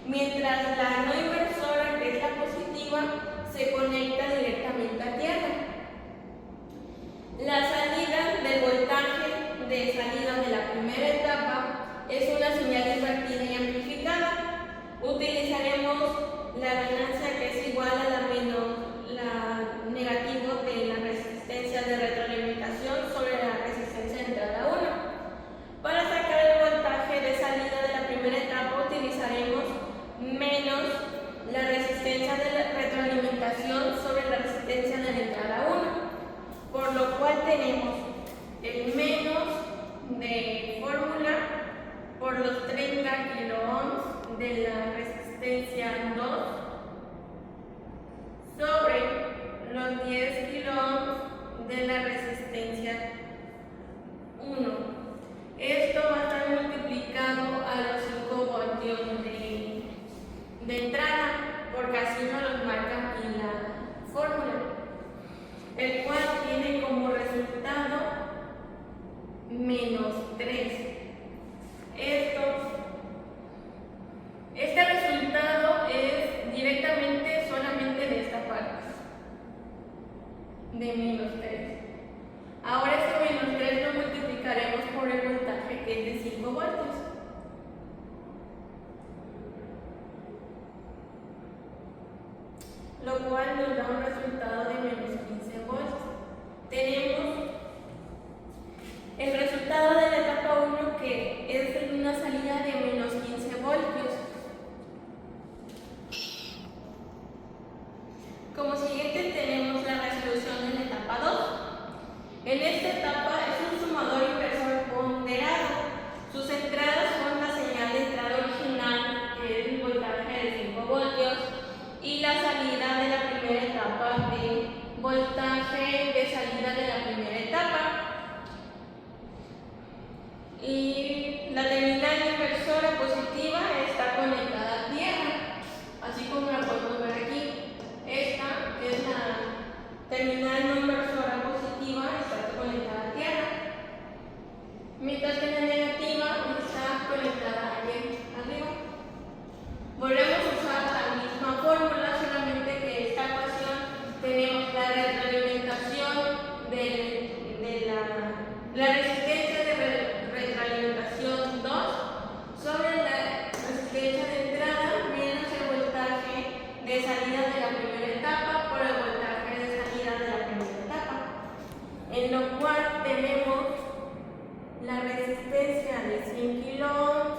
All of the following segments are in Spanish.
mientras la no inversora, que es la positiva, se conecta directamente a tierra. La salida del voltaje de salida de la primera etapa es una señal invertida y amplificada. Utilizaremos la ganancia, que es igual a la menos la negativo de la resistencia de retroalimentación sobre la resistencia de entrada 1. Para sacar el voltaje de salida de la primera etapa utilizaremos menos la resistencia de la retroalimentación sobre la resistencia de la entrada 1, por lo cual tenemos el menos de fórmula por los 30 kiloohms de la resistencia 2 sobre los 10 kiloohms de la resistencia 1. Esto va a estar multiplicado a los 5 voltios de entrada, porque así nos los marca aquí la fórmula, el cual tiene como resultado menos 3. Este resultado es directamente solamente de esta parte, de menos 3. Ahora este menos 3 lo multiplicaremos por el voltaje, que es de 5 voltios. Lo cual nos da un resultado de menos 15 voltios. Tenemos el resultado de la etapa 1, que es una salida de menos 15 voltios. Como siguiente tenemos la resolución de la etapa 2. En esta etapa es un sumador inversor ponderado. Sus entradas son la señal de entrada original, que es el voltaje de 5 voltios, y la salida de la primera etapa de voltaje de salida de la primera etapa. Y la terminal inversora positiva está conectada a tierra, así como la podemos ver aquí. Esta, que es la terminal no inversora positiva, está conectada a tierra, mientras que la negativa está conectada aquí arriba. Volvemos a usar la misma fórmula, solamente que en esta ocasión tenemos la retroalimentación de la resistencia de retroalimentación 2 sobre la resistencia de entrada menos el voltaje de salida de la primera etapa por el voltaje de salida de la primera etapa, en lo cual tenemos la resistencia de 100 kiloohms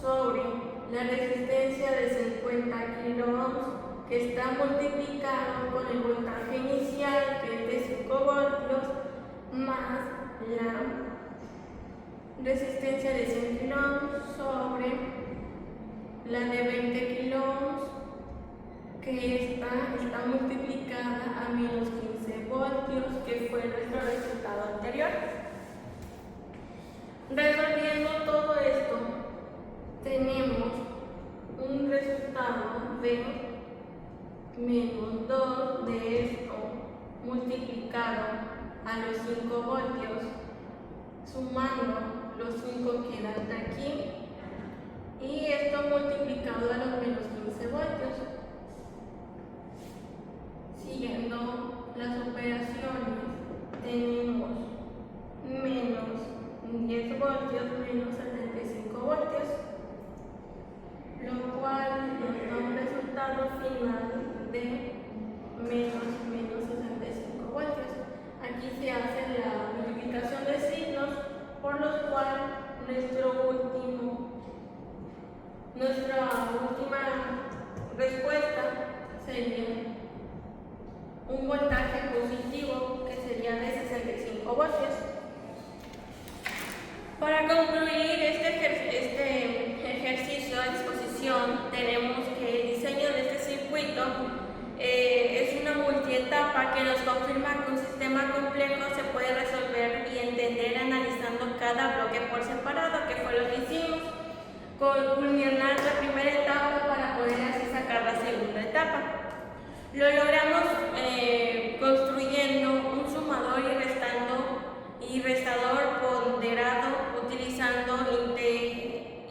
sobre la resistencia de 50 kiloohms, que está multiplicado con el voltaje inicial, que es de 5 voltios, más la resistencia de 100 kiloohms sobre la de 20 kiloohms, que está multiplicada a menos 15 voltios, que fue nuestro resultado anterior. Resolviendo todo esto, tenemos un resultado de menos 2 de esto multiplicado a los 5 voltios, sumando los 5 que dan aquí, y esto multiplicado a los menos 15 voltios. Siguiendo las operaciones, tenemos menos 10 voltios menos 75 voltios, lo cual nos da un resultado final de menos 65 voltios. Aquí se hace la multiplicación de signos, por los cuales nuestra última respuesta sería un voltaje positivo, que sería de 65 voltios. Para concluir este ejercicio a disposición, tenemos que el diseño de este circuito es una multietapa que nos confirma que un sistema complejo se puede resolver y entender analizando cada bloque por separado, que fue lo que hicimos, culminar la primera etapa para poder así sacar la segunda etapa. Lo logramos construyendo un sumador y restador ponderado utilizando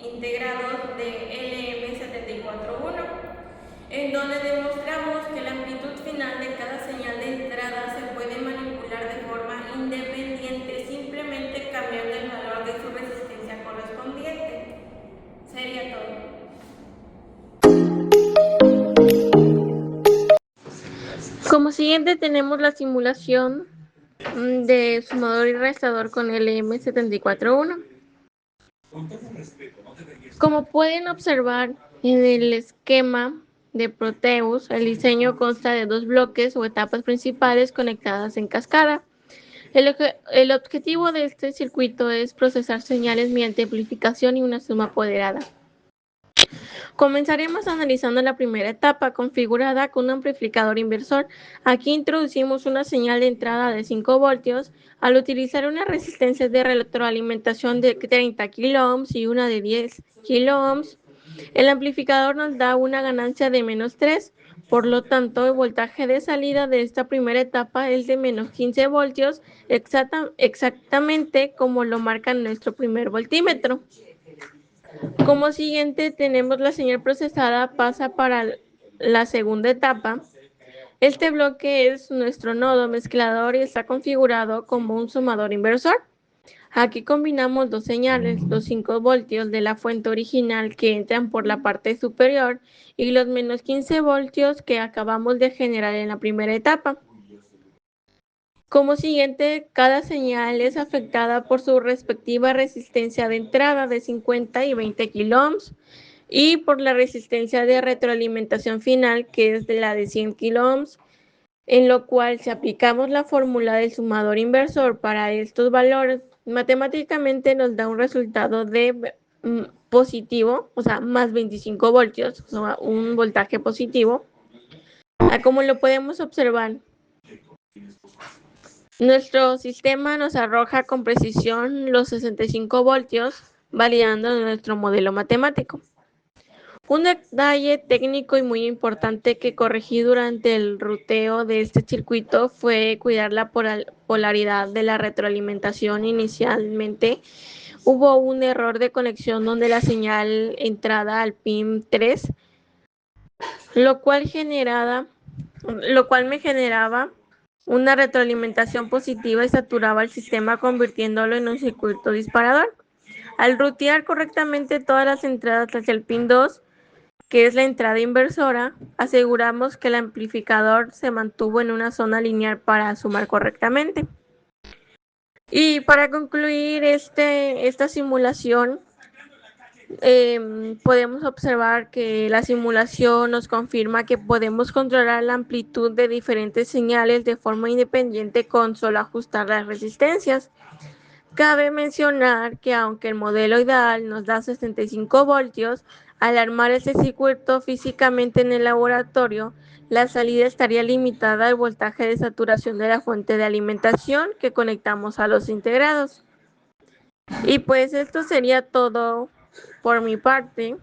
integrados de LM74 en donde demostramos que la amplitud final de cada señal de entrada se puede manipular de forma independiente simplemente cambiando el valor de su resistencia correspondiente. Sería todo. Como siguiente tenemos la simulación de sumador y restador con LM741. Como pueden observar en el esquema de Proteus, el diseño consta de dos bloques o etapas principales conectadas en cascada. El objetivo de este circuito es procesar señales mediante amplificación y una suma apoderada. Comenzaremos analizando la primera etapa, configurada con un amplificador inversor. Aquí introducimos una señal de entrada de 5 voltios al utilizar una resistencia de retroalimentación de 30 kΩ y una de 10 kΩ. El amplificador nos da una ganancia de -3, por lo tanto el voltaje de salida de esta primera etapa es de -15 voltios, exactamente como lo marca nuestro primer voltímetro. Como siguiente tenemos la señal procesada pasa para la segunda etapa. Este bloque es nuestro nodo mezclador y está configurado como un sumador inversor. Aquí combinamos dos señales, los 5 voltios de la fuente original que entran por la parte superior y los -15 voltios que acabamos de generar en la primera etapa. Como siguiente, cada señal es afectada por su respectiva resistencia de entrada de 50 y 20 kΩ y por la resistencia de retroalimentación final, que es de la de 100 kΩ, en lo cual si aplicamos la fórmula del sumador inversor para estos valores, matemáticamente nos da un resultado de positivo, o sea, más 25 voltios, o sea, un voltaje positivo. Como lo podemos observar, nuestro sistema nos arroja con precisión los 65 voltios, validando nuestro modelo matemático. Un detalle técnico y muy importante que corregí durante el ruteo de este circuito fue cuidar la polaridad de la retroalimentación. Inicialmente hubo un error de conexión donde la señal entrada al pin 3, lo cual me generaba una retroalimentación positiva y saturaba el sistema, convirtiéndolo en un circuito disparador. Al rutear correctamente todas las entradas hacia el pin 2, que es la entrada inversora, aseguramos que el amplificador se mantuvo en una zona lineal para sumar correctamente. Y para concluir esta simulación, podemos observar que la simulación nos confirma que podemos controlar la amplitud de diferentes señales de forma independiente con solo ajustar las resistencias. Cabe mencionar que aunque el modelo ideal nos da 65 voltios, al armar este circuito físicamente en el laboratorio, la salida estaría limitada al voltaje de saturación de la fuente de alimentación que conectamos a los integrados. Y pues esto sería todo por mi parte.